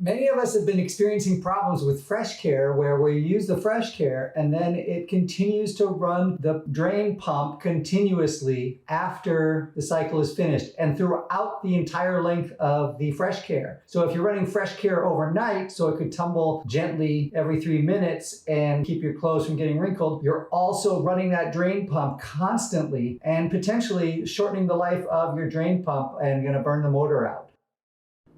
Many of us have been experiencing problems with fresh care where we use the fresh care and then it continues to run the drain pump continuously after the cycle is finished and throughout the entire length of the fresh care. So if you're running fresh care overnight, so it could tumble gently every 3 minutes and keep your clothes from getting wrinkled, you're also running that drain pump constantly and potentially shortening the life of your drain pump and going to burn the motor out.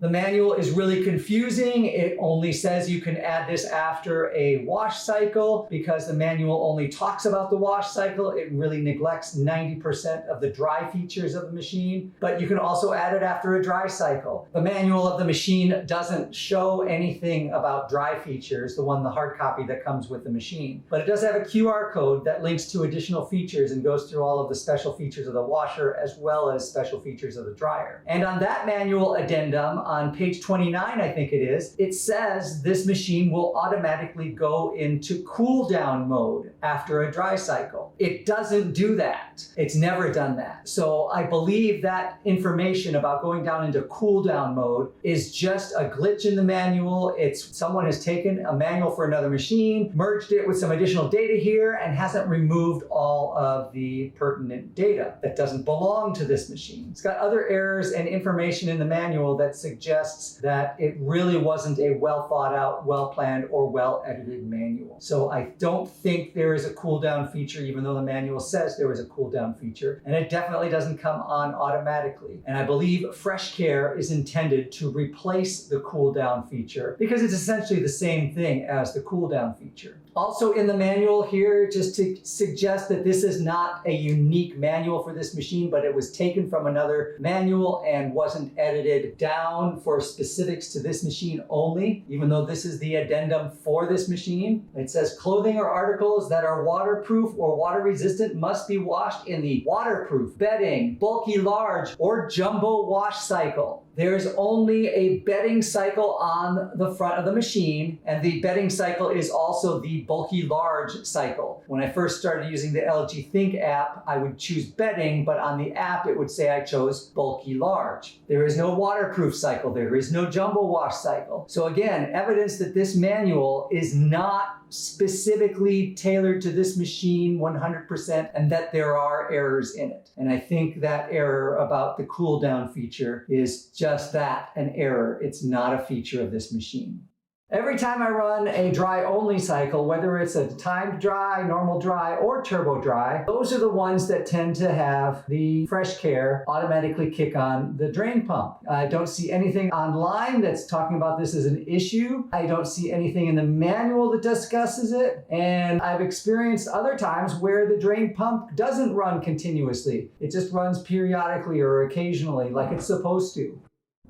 The manual is really confusing. It only says you can add this after a wash cycle because the manual only talks about the wash cycle. It really neglects 90% of the dry features of the machine, but you can also add it after a dry cycle. The manual of the machine doesn't show anything about dry features, the hard copy that comes with the machine, but it does have a QR code that links to additional features and goes through all of the special features of the washer as well as special features of the dryer. And on that manual addendum, on page 29, I think it is, it says this machine will automatically go into cool down mode after a dry cycle. It doesn't do that. It's never done that. So I believe that information about going down into cool down mode is just a glitch in the manual. Someone has taken a manual for another machine, merged it with some additional data here, and hasn't removed all of the pertinent data that doesn't belong to this machine. It's got other errors and information in the manual that suggests that it really wasn't a well thought out, well planned, or well edited manual. So I don't think there is a cool down feature, even though the manual says there is a cool down feature, and it definitely doesn't come on automatically. And I believe fresh care is intended to replace the cool down feature because it's essentially the same thing as the cool down feature. Also in the manual here, just to suggest that this is not a unique manual for this machine, but it was taken from another manual and wasn't edited down for specifics to this machine only, even though this is the addendum for this machine. It says clothing or articles that are waterproof or water resistant must be washed in the waterproof, bedding, bulky large, or jumbo wash cycle. There's only a bedding cycle on the front of the machine, and the bedding cycle is also the bulky large cycle. When I first started using the LG Think app, I would choose bedding, but on the app it would say I chose bulky large. There is no waterproof cycle. There is no jumbo wash cycle. So again, evidence that this manual is not specifically tailored to this machine 100% and that there are errors in it. And I think that error about the cool down feature is just that, an error. It's not a feature of this machine. Every time I run a dry only cycle, whether it's a timed dry, normal dry, or turbo dry, those are the ones that tend to have the fresh care automatically kick on the drain pump. I don't see anything online that's talking about this as an issue. I don't see anything in the manual that discusses it. And I've experienced other times where the drain pump doesn't run continuously. It just runs periodically or occasionally like it's supposed to.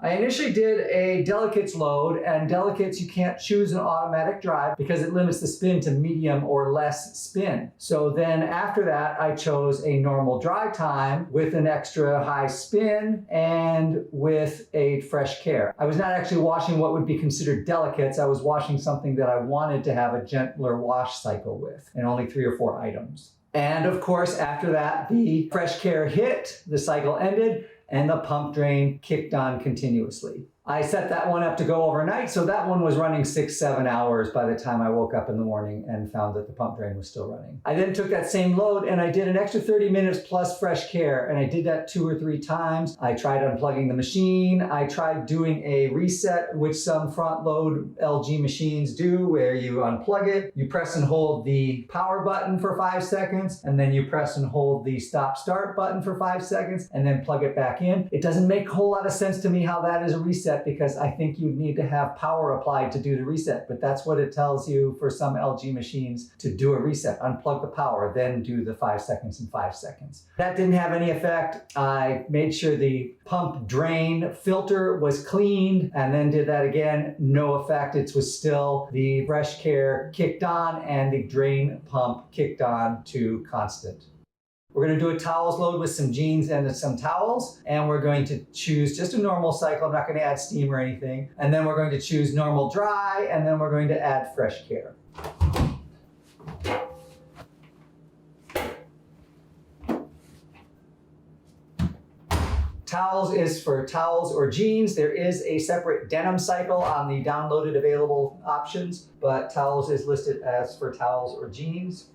I initially did a delicates load, and delicates you can't choose an automatic drive because it limits the spin to medium or less spin. So then after that, I chose a normal dry time with an extra high spin and with a fresh care. I was not actually washing what would be considered delicates. I was washing something that I wanted to have a gentler wash cycle with, and only 3 or 4 items. And of course, after that, the fresh care hit, the cycle ended, and the pump drain kicked on continuously. I set that one up to go overnight, so that one was running 6-7 hours by the time I woke up in the morning and found that the pump drain was still running. I then took that same load and I did an extra 30 minutes plus fresh care, and I did that 2 or 3 times. I tried unplugging the machine. I tried doing a reset, which some front load LG machines do, where you unplug it, you press and hold the power button for 5 seconds, and then you press and hold the stop start button for 5 seconds, and then plug it back in. It doesn't make a whole lot of sense to me how that is a reset, because I think you'd need to have power applied to do the reset, but that's what it tells you for some LG machines to do a reset. Unplug the power, then do the 5 seconds and 5 seconds. That didn't have any effect. I made sure the pump drain filter was cleaned and then did that again. No effect. It was still the fresh care kicked on and the drain pump kicked on to constant. We're going to do a towels load with some jeans and some towels, and we're going to choose just a normal cycle. I'm not going to add steam or anything. And then we're going to choose normal dry, and then we're going to add fresh care. Towels is for towels or jeans. There is a separate denim cycle on the downloaded available options, but towels is listed as for towels or jeans.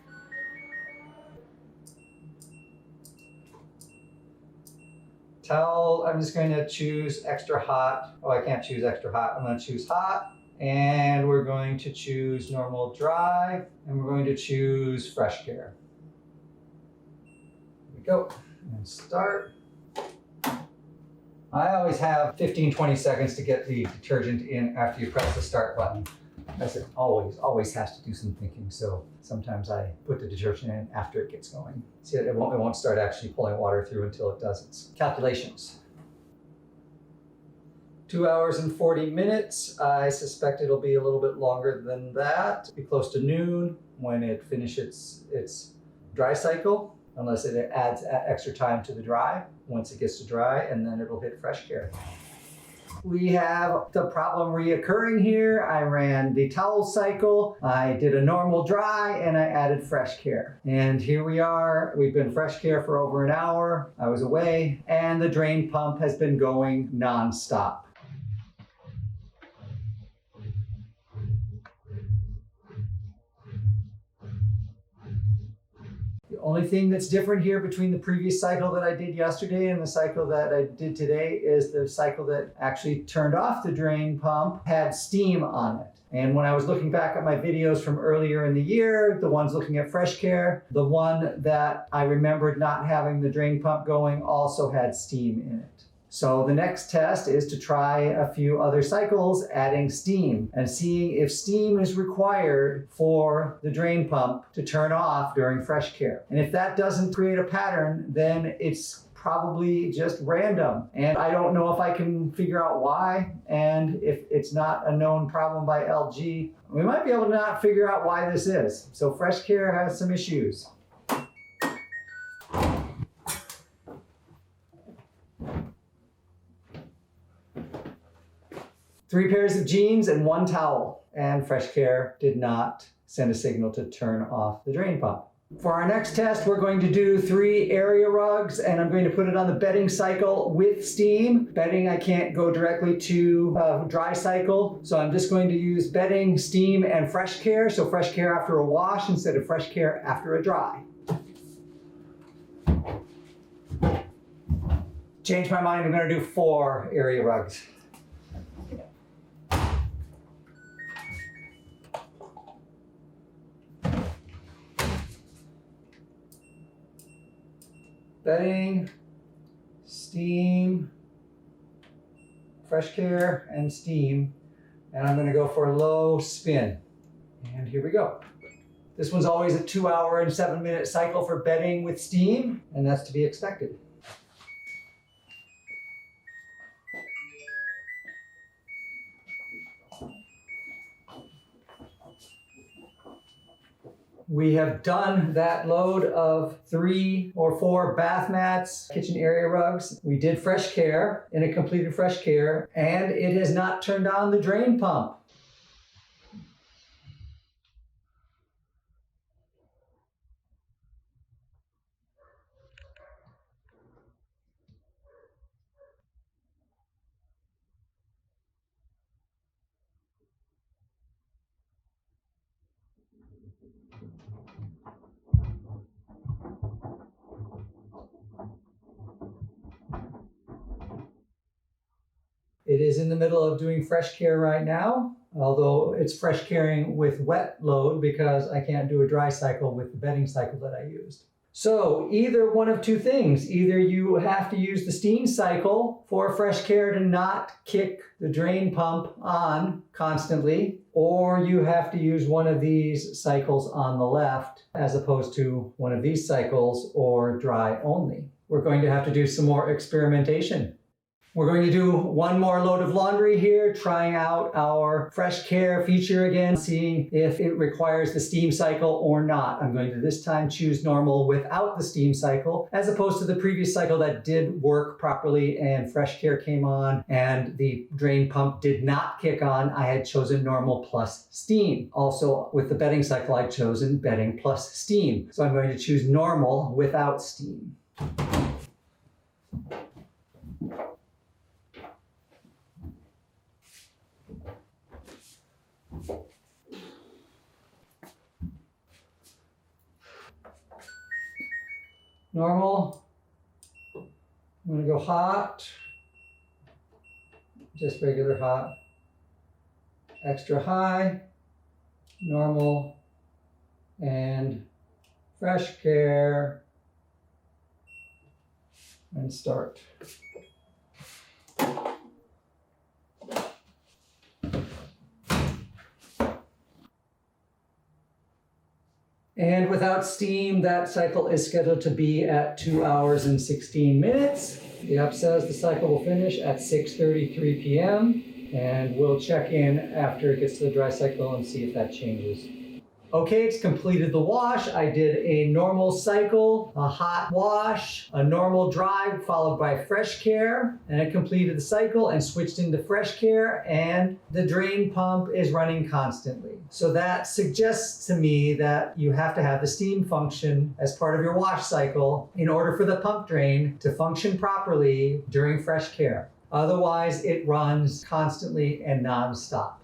Towel, I'm just going to choose extra hot. Oh, I can't choose extra hot. I'm going to choose hot. And we're going to choose normal dry. And we're going to choose fresh care. Here we go. And start. I always have 15-20 seconds to get the detergent in after you press the start button. As it always has to do some thinking. So sometimes I put the detergent in after it gets going. See, it won't start actually pulling water through until it does its calculations. 2 hours and 40 minutes. I suspect it'll be a little bit longer than that. It'll be close to noon when it finishes its dry cycle, unless it adds extra time to the dry. Once it gets to dry, and then it'll hit fresh care. We have the problem reoccurring here. I ran the towel cycle, I did a normal dry, and I added fresh care. And here we are. We've been fresh care for over an hour. I was away, and the drain pump has been going nonstop. The only thing that's different here between the previous cycle that I did yesterday and the cycle that I did today is the cycle that actually turned off the drain pump had steam on it. And when I was looking back at my videos from earlier in the year, the ones looking at fresh care, the one that I remembered not having the drain pump going also had steam in it. So the next test is to try a few other cycles adding steam and seeing if steam is required for the drain pump to turn off during fresh care. And if that doesn't create a pattern, then it's probably just random. And I don't know if I can figure out why. And if it's not a known problem by LG, we might be able to not figure out why this is. So fresh care has some issues. Three pairs of jeans and one towel, and fresh care did not send a signal to turn off the drain pump. For our next test, we're going to do 3 area rugs, and I'm going to put it on the bedding cycle with steam. Bedding, I can't go directly to dry cycle, so I'm just going to use bedding, steam, and fresh care. So fresh care after a wash instead of fresh care after a dry. Change my mind, I'm going to do 4 area rugs. Bedding, steam, fresh care, and steam. And I'm going to go for a low spin. And here we go. This one's always a 2 hour and 7 minute cycle for bedding with steam, and that's to be expected. We have done that load of 3 or 4 bath mats, kitchen area rugs. We did fresh care, and it completed fresh care, and it has not turned on the drain pump. It is in the middle of doing fresh care right now, although it's fresh caring with wet load because I can't do a dry cycle with the bedding cycle that I used. So either one of 2 things. Either you have to use the steam cycle for fresh care to not kick the drain pump on constantly, or you have to use one of these cycles on the left as opposed to one of these cycles or dry only. We're going to have to do some more experimentation. We're going to do 1 more load of laundry here, trying out our fresh care feature again, seeing if it requires the steam cycle or not. I'm going to this time choose normal without the steam cycle, as opposed to the previous cycle that did work properly and fresh care came on and the drain pump did not kick on. I had chosen normal plus steam. Also with the bedding cycle, I'd chosen bedding plus steam. So I'm going to choose normal without steam. normal. I'm gonna go hot, just regular hot, extra high, normal, and fresh care, and start. And without steam, that cycle is scheduled to be at 2 hours and 16 minutes. The app says the cycle will finish at 6:33 p.m. and we'll check in after it gets to the dry cycle and see if that changes. Okay, it's completed the wash. I did a normal cycle, a hot wash, a normal dry, followed by fresh care, and it completed the cycle and switched into fresh care, and the drain pump is running constantly. So that suggests to me that you have to have the steam function as part of your wash cycle in order for the pump drain to function properly during fresh care. Otherwise, it runs constantly and non-stop.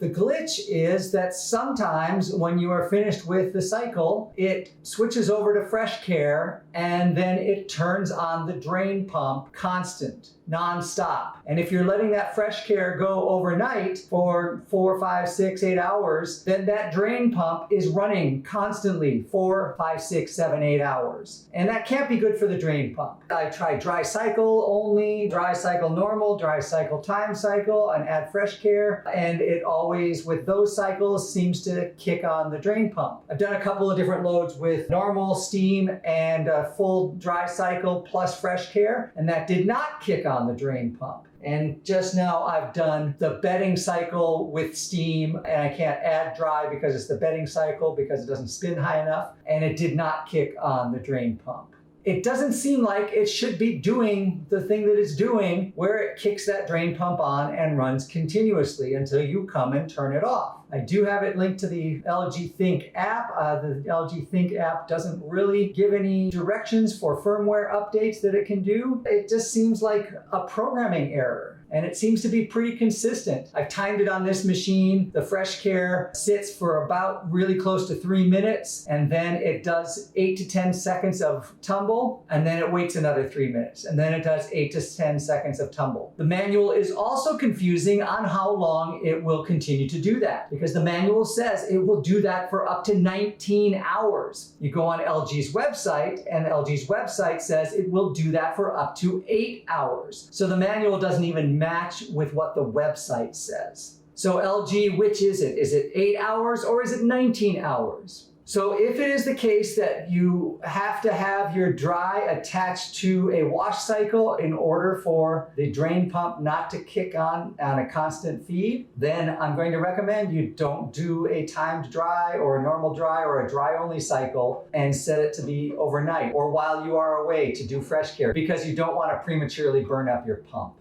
The glitch is that sometimes when you are finished with the cycle, it switches over to fresh care and then it turns on the drain pump constant, non-stop. And if you're letting that fresh care go overnight for 4, 5, 6, 8 hours, then that drain pump is running constantly 4, 5, 6, 7, 8 hours. And that can't be good for the drain pump. I tried dry cycle only, dry cycle normal, dry cycle time cycle, and add fresh care, and it always with those cycles seems to kick on the drain pump. I've done a couple of different loads with normal, steam, and a full dry cycle plus fresh care, and that did not kick on the drain pump. And just now I've done the bedding cycle with steam, and I can't add dry because it's the bedding cycle because it doesn't spin high enough, and it did not kick on the drain pump. It doesn't seem like it should be doing the thing that it's doing, where it kicks that drain pump on and runs continuously until you come and turn it off. I do have it linked to the LG Think app. The LG Think app doesn't really give any directions for firmware updates that it can do. It just seems like a programming error. And it seems to be pretty consistent. I've timed it on this machine. The fresh care sits for about really close to 3 minutes, and then it does 8 to 10 seconds of tumble, and then it waits another 3 minutes, and then it does 8 to 10 seconds of tumble. The manual is also confusing on how long it will continue to do that, because the manual says it will do that for up to 19 hours. You go on LG's website, and LG's website says it will do that for up to 8 hours. So the manual doesn't even match with what the website says. So LG, which is it? Is it 8 hours or is it 19 hours? So if it is the case that you have to have your dry attached to a wash cycle in order for the drain pump not to kick on a constant feed, then I'm going to recommend you don't do a timed dry or a normal dry or a dry only cycle and set it to be overnight or while you are away to do fresh care, because you don't want to prematurely burn up your pump.